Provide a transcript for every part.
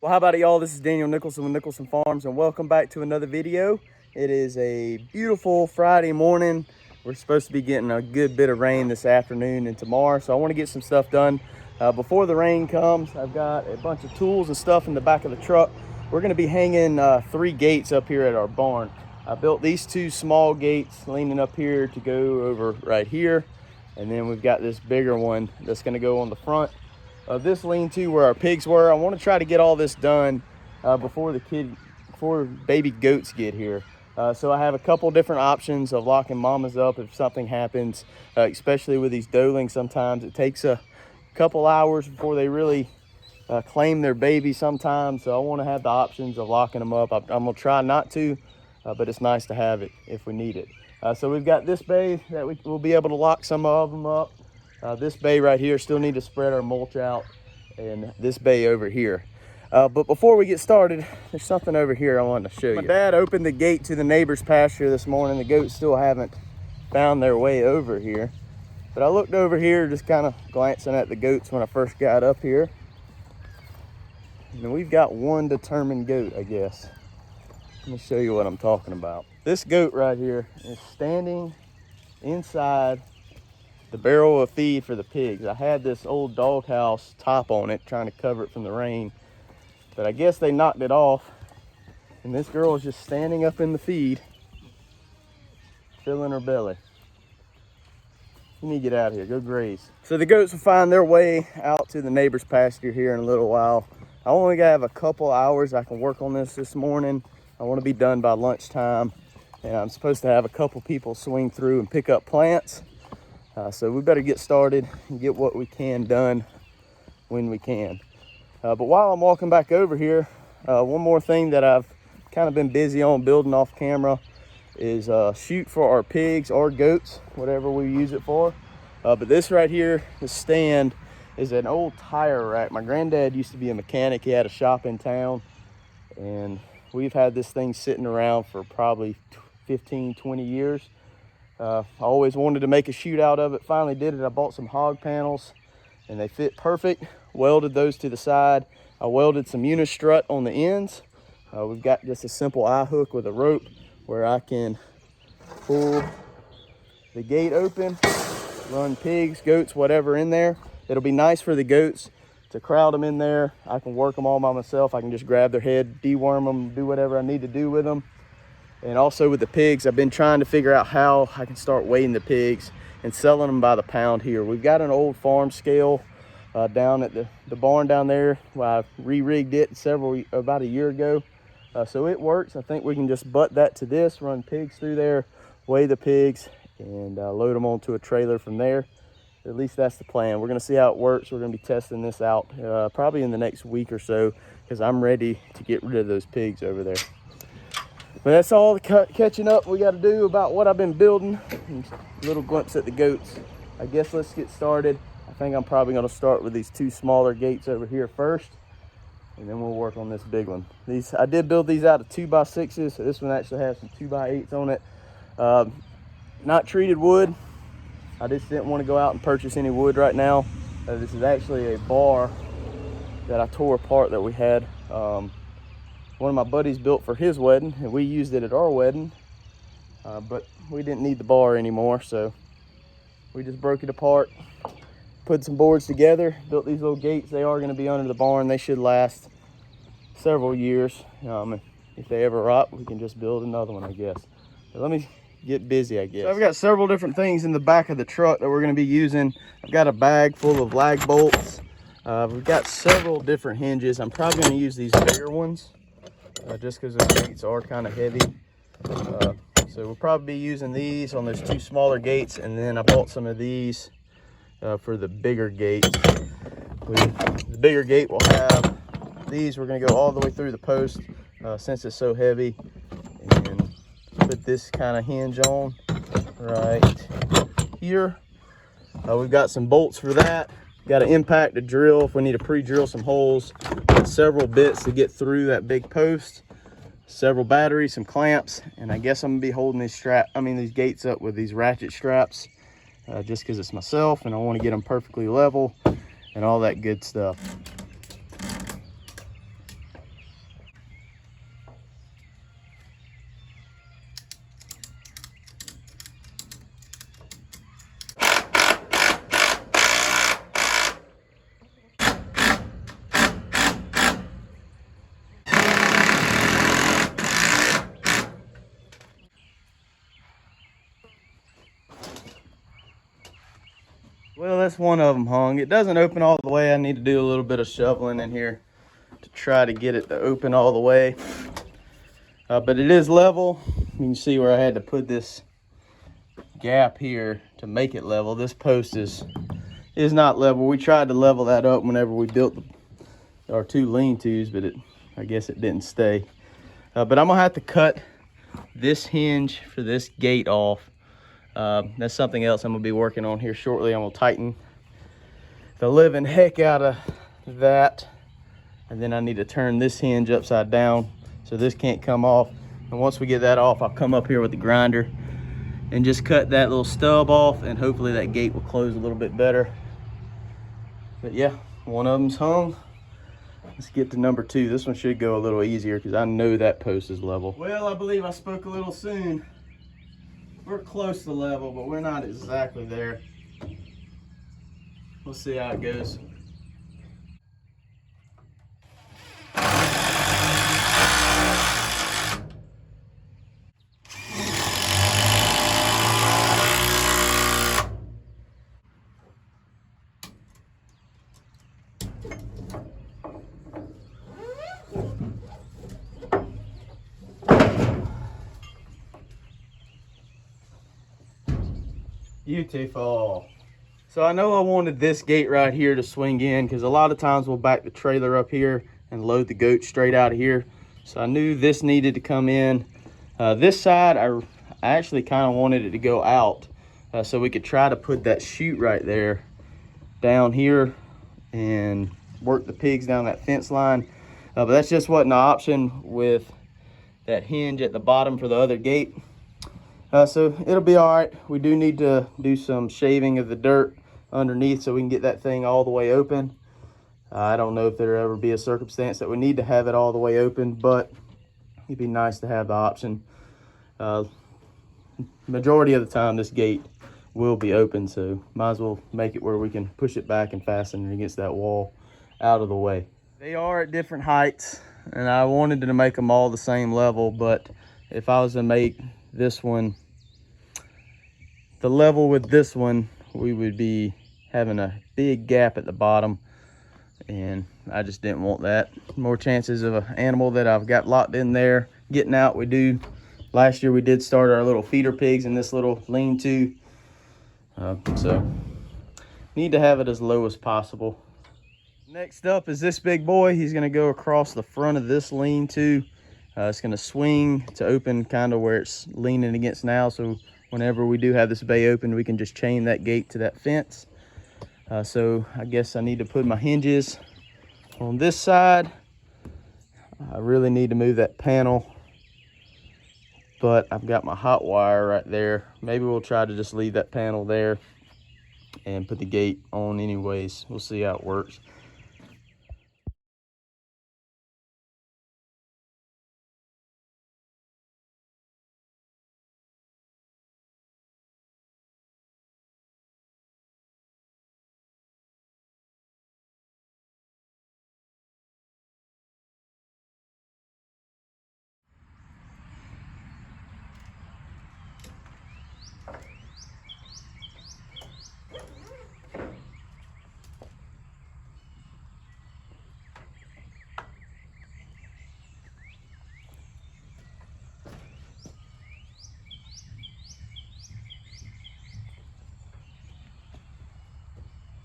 Well, how about it, y'all? This is Daniel Nicholson with Nicholson Farms, and welcome back to another video. It is a beautiful Friday morning. We're supposed to be getting a good bit of rain this afternoon and tomorrow, so I want to get some stuff done before the rain comes. I've got a bunch of tools and stuff in the back of the truck. We're going to be hanging 3 gates up here at our barn. I built these 2 small gates leaning up here to go over right here, and then we've got this bigger one that's going to go on the front of this lean-to where our pigs were. I want to try to get all this done before baby goats get here. So I have a couple different options of locking mamas up if something happens, especially with these doelings. Sometimes it takes a couple hours before they really claim their baby sometimes. So I want to have the options of locking them up. I'm going to try not to, but it's nice to have it if we need it. So we've got this bay that we'll be able to lock some of them up. This bay right here, still need to spread our mulch out, and this bay over here. But before we get started, there's something over here I wanted to show you. My dad opened the gate to the neighbor's pasture this morning. The goats still haven't found their way over here. But I looked over here, just kind of glancing at the goats when I first got up here. And we've got one determined goat, I guess. Let me show you what I'm talking about. This goat right here is standing inside the barrel of feed for the pigs. I had this old doghouse top on it, trying to cover it from the rain, but I guess they knocked it off, and this girl is just standing up in the feed, filling her belly. You need to get out of here, go graze. So the goats will find their way out to the neighbor's pasture here in a little while. I only have a couple hours I can work on this morning. I want to be done by lunchtime, and I'm supposed to have a couple people swing through and pick up plants. So we better get started and get what we can done when we can. But while I'm walking back over here, one more thing that I've kind of been busy on building off camera is chute for our pigs or goats, whatever we use it for. But this right here, the stand, is an old tire rack. My granddad used to be a mechanic. He had a shop in town, and we've had this thing sitting around for probably 15, 20 years. I always wanted to make a chute out of it. Finally did it. I bought some hog panels and they fit perfect. Welded those to the side. I welded some unistrut on the ends. We've got just a simple eye hook with a rope where I can pull the gate open, run pigs, goats, whatever in there. It'll be nice for the goats to crowd them in there. I can work them all by myself. I can just grab their head, deworm them, do whatever I need to do with them. And also with the pigs, I've been trying to figure out how I can start weighing the pigs and selling them by the pound here. We've got an old farm scale down at the barn down there. Well, I re-rigged it about a year ago. So it works. I think we can just butt that to this, run pigs through there, weigh the pigs, and load them onto a trailer from there. At least that's the plan. We're gonna see how it works. We're gonna be testing this out probably in the next week or so, because I'm ready to get rid of those pigs over there. But that's all the catching up we got to do about what I've been building. And a little glimpse at the goats. I guess let's get started. I think I'm probably going to start with these 2 smaller gates over here first, and then we'll work on this big one. I did build these out of 2x6s, so this one actually has some 2x8s on it. Not treated wood. I just didn't want to go out and purchase any wood right now. This is actually a bar that I tore apart that we had. One of my buddies built for his wedding, and we used it at our wedding, but we didn't need the bar anymore, so we just broke it apart, put some boards together, built these little gates. They are going to be under the barn. They should last several years. If they ever rot, we can just build another one, I guess. But let me get busy, I guess. So I've got several different things in the back of the truck that we're going to be using. I've got a bag full of lag bolts. We've got several different hinges. I'm probably going to use these bigger ones. Just because the gates are kind of heavy. So we'll probably be using these on those 2 smaller gates, and then I bought some of these for the bigger gates. The bigger gate will have these. We're going to go all the way through the post since it's so heavy, and put this kind of hinge on right here. We've got some bolts for that. Got an impact to drill if we need to pre-drill some holes. Got several bits to get through that big post, several batteries, some clamps, and I guess I'm gonna be holding these gates up with these ratchet straps, just because it's myself and I want to get them perfectly level and all that good stuff. that's one of them hung. It doesn't open all the way. I need to do a little bit of shoveling in here to try to get it to open all the way. But it is level. You can see where I had to put this gap here to make it level. This post is not level. We tried to level that up whenever we built our two lean-tos, but I guess it didn't stay. But I'm gonna have to cut this hinge for this gate off. That's something else I'm gonna be working on here shortly. I'm gonna tighten the living heck out of that, and then I need to turn this hinge upside down so this can't come off. And once we get that off, I'll come up here with the grinder and just cut that little stub off, and hopefully that gate will close a little bit better. But yeah, one of them's hung. Let's get to number 2. This one should go a little easier because I know that post is level. Well, I believe I spoke a little soon. We're close to level, but we're not exactly there. We'll see how it goes. Beautiful. So I know I wanted this gate right here to swing in because a lot of times we'll back the trailer up here and load the goat straight out of here. So I knew this needed to come in. This side, I actually kind of wanted it to go out so we could try to put that chute right there down here and work the pigs down that fence line. But that's just wasn't an option with that hinge at the bottom for the other gate. So it'll be all right. We do need to do some shaving of the dirt underneath so we can get that thing all the way open. I don't know if there'll ever be a circumstance that we need to have it all the way open, but it'd be nice to have the option. Majority of the time this gate will be open, so might as well make it where we can push it back and fasten it against that wall out of the way. They are at different heights, and I wanted to make them all the same level, but if I was to make this one the level with this one, we would be having a big gap at the bottom, and I just didn't want that. More chances of an animal that I've got locked in there getting out. We do. Last year we did start our little feeder pigs in this little lean-to, so need to have it as low as possible. Next up is this big boy. He's going to go across the front of this lean-to. It's going to swing to open kind of where it's leaning against now, so whenever we do have this bay open, we can just chain that gate to that fence. So I guess I need to put my hinges on this side. I really need to move that panel, but I've got my hot wire right there. Maybe we'll try to just leave that panel there and put the gate on anyways. We'll see how it works.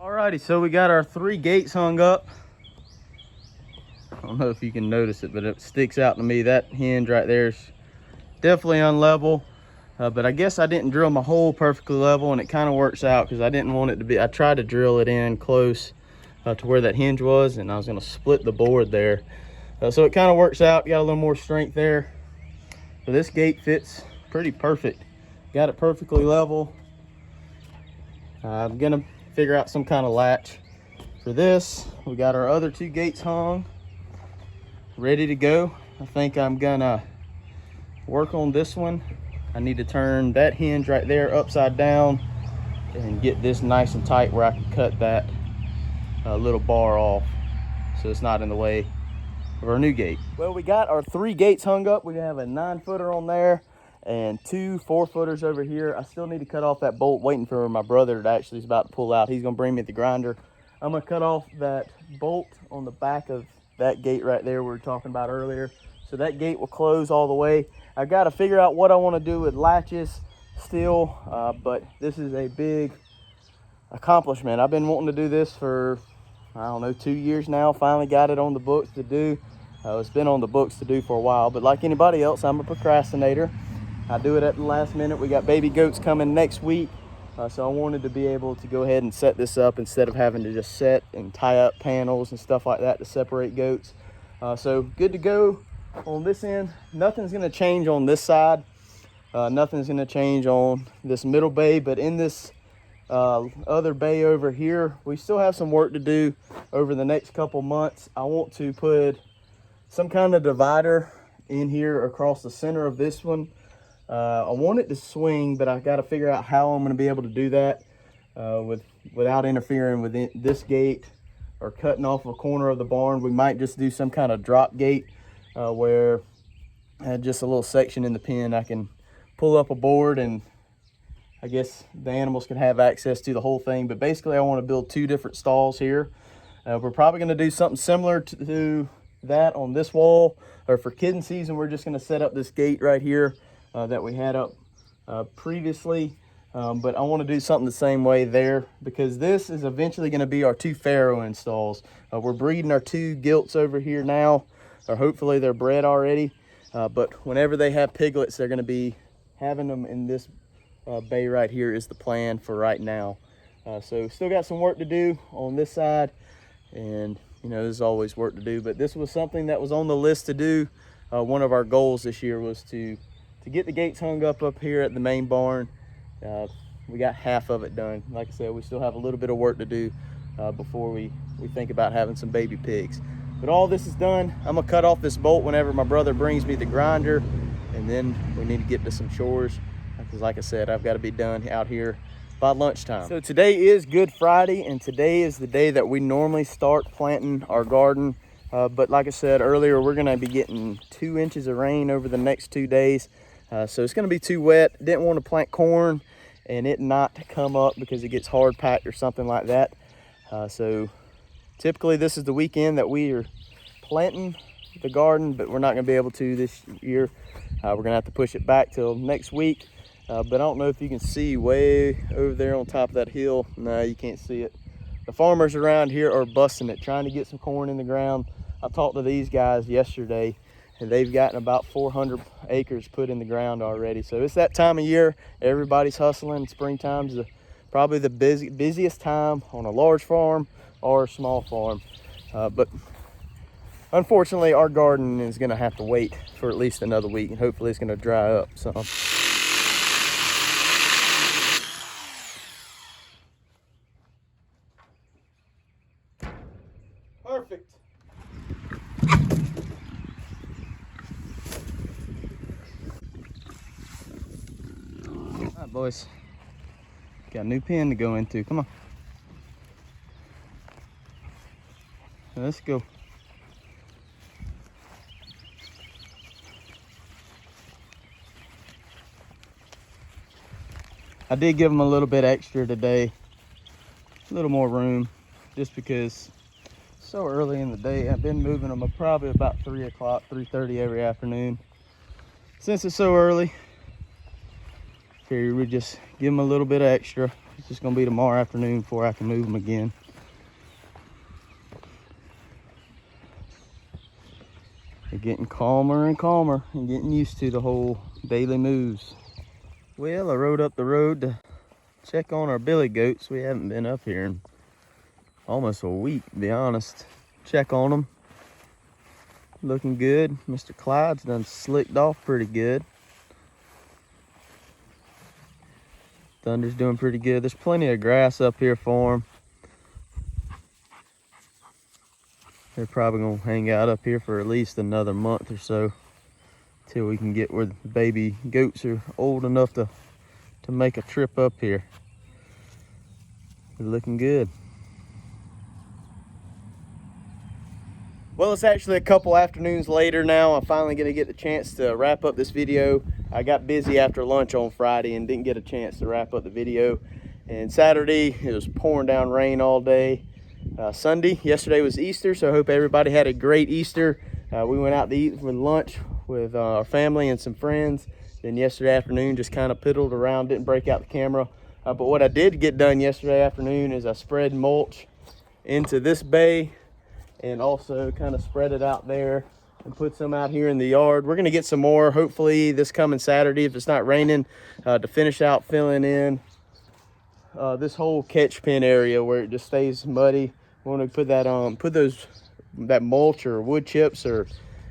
Alrighty, so we got our 3 gates hung up. I don't know if you can notice it, but it sticks out to me. That hinge right there is definitely unlevel. But I guess I didn't drill my hole perfectly level, and it kind of works out because I didn't want it to be. I tried to drill it in close to where that hinge was, and I was going to split the board there. So it kind of works out. Got a little more strength there. So this gate fits pretty perfect. Got it perfectly level. I'm going to figure out some kind of latch for this. We got our other 2 gates hung, ready to go. I think I'm gonna work on this one. I need to turn that hinge right there upside down and get this nice and tight where I can cut that little bar off so it's not in the way of our new gate. Well, we got our 3 gates hung up. We have a 9-footer on there and 2 4-footers over here. I still need to cut off that bolt, waiting for my brother that actually is about to pull out. He's gonna bring me the grinder. I'm gonna cut off that bolt on the back of that gate right there we were talking about earlier. So that gate will close all the way. I've got to figure out what I want to do with latches still, but this is a big accomplishment. I've been wanting to do this for, I don't know, 2 years now. Finally got it on the books to do. It's been on the books to do for a while, but like anybody else, I'm a procrastinator. I do it at the last minute. We got baby goats coming next week, so I wanted to be able to go ahead and set this up instead of having to just set and tie up panels and stuff like that to separate goats. So good to go on this end. Nothing's going to change on this side. Nothing's going to change on this middle bay, but in this other bay over here, we still have some work to do over the next couple months. I want to put some kind of divider in here across the center of this one. I want it to swing, but I got to figure out how I'm going to be able to do that without interfering with this gate or cutting off a corner of the barn. We might just do some kind of drop gate where I had just a little section in the pen. I can pull up a board and I guess the animals can have access to the whole thing. But basically I want to build 2 different stalls here. We're probably going to do something similar to that on this wall, or for kidding season we're just going to set up this gate right here that we had up previously, but I want to do something the same way there, because this is eventually going to be our 2 farrow installs. We're breeding our 2 gilts over here now, or hopefully they're bred already, but whenever they have piglets, they're going to be having them in this bay right here is the plan for right now. So still got some work to do on this side, and you know, there's always work to do, but this was something that was on the list to do. One of our goals this year was to get the gates hung up here at the main barn. We got half of it done. Like I said, we still have a little bit of work to do before we think about having some baby pigs. But all this is done. I'm gonna cut off this bolt whenever my brother brings me the grinder, and then we need to get to some chores, because like I said, I've got to be done out here by lunchtime. So today is Good Friday, and today is the day that we normally start planting our garden. But like I said earlier, we're gonna be getting 2 inches of rain over the next 2 days. So it's gonna be too wet. Didn't want to plant corn and it not come up because it gets hard packed or something like that. So typically this is the weekend that we are planting the garden, but we're not gonna be able to this year. We're gonna have to push it back till next week. But I don't know if you can see way over there on top of that hill. No, you can't see it. The farmers around here are busting it, trying to get some corn in the ground. I talked to these guys yesterday, and they've gotten about 400 acres put in the ground already. So it's that time of year. Everybody's hustling. Springtime's probably the busiest time on a large farm or a small farm. But unfortunately, our garden is gonna have to wait for at least another week, and hopefully it's gonna dry up some. Perfect. All right, boys. Got a new pen to go into. Come on. Let's go. I did give them a little bit extra today. A little more room, just because so early in the day. I've been moving them probably about 3 o'clock, 3:30 every afternoon. Since it's so early, figured we'd just give them a little bit extra. It's just gonna be tomorrow afternoon before I can move them again. They're getting calmer and calmer and getting used to the whole daily moves. Well, I rode up the road to check on our billy goats. We haven't been up here in almost a week, to be honest. Check on them. Looking good. Mr. Clyde's done slicked off pretty good. Thunder's doing pretty good. There's plenty of grass up here for them. They're probably gonna hang out up here for at least another month or so, till we can get where the baby goats are old enough to make a trip up here. They're looking good. Well, it's actually a couple afternoons later now. I'm finally gonna get the chance to wrap up this video I got busy after lunch on Friday and didn't get a chance to wrap up the video. And Saturday, it was pouring down rain all day. Sunday, yesterday was Easter, so I hope everybody had a great Easter. We went out to eat for lunch with our family and some friends. Then yesterday afternoon, just kind of piddled around, didn't break out the camera. But what I did get done yesterday afternoon is I spread mulch into this bay and also kind of spread it out there and put some out here in the yard. We're gonna get some more, hopefully this coming Saturday, if it's not raining, to finish out filling in this whole catch pen area where it just stays muddy. We want to put that that mulch or wood chips, or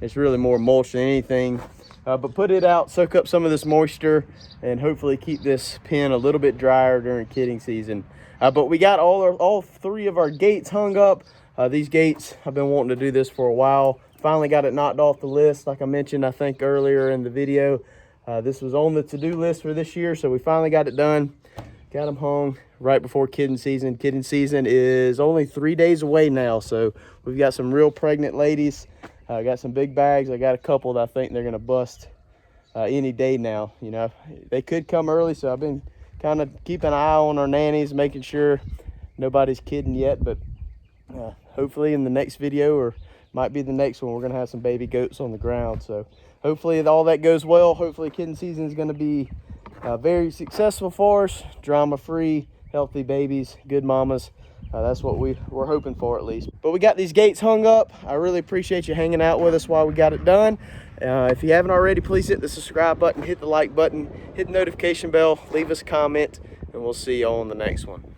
it's really more mulch than anything. But put it out, soak up some of this moisture, and hopefully keep this pen a little bit drier during kidding season. But we got all three of our gates hung up. These gates, I've been wanting to do this for a while. Finally got it knocked off the list. Like I mentioned, I think earlier in the video, this was on the to-do list for this year, so we finally got it done. Got them hung right before kidding season. Kidding season is only 3 days away now, so we've got some real pregnant ladies. I got some big bags. I got a couple that I think they're gonna bust any day now. You know, they could come early, so I've been kind of keeping an eye on our nannies, making sure nobody's kidding yet. But hopefully in the next video, or might be the next one, we're gonna have some baby goats on the ground. So hopefully all that goes well. Hopefully kidding season is gonna be very successful for us. Drama-free, healthy babies, good mamas. That's what we're hoping for, at least. But we got these gates hung up. I really appreciate you hanging out with us while we got it done. If you haven't already, please hit the subscribe button, hit the like button, hit the notification bell, leave us a comment, and we'll see you on the next one.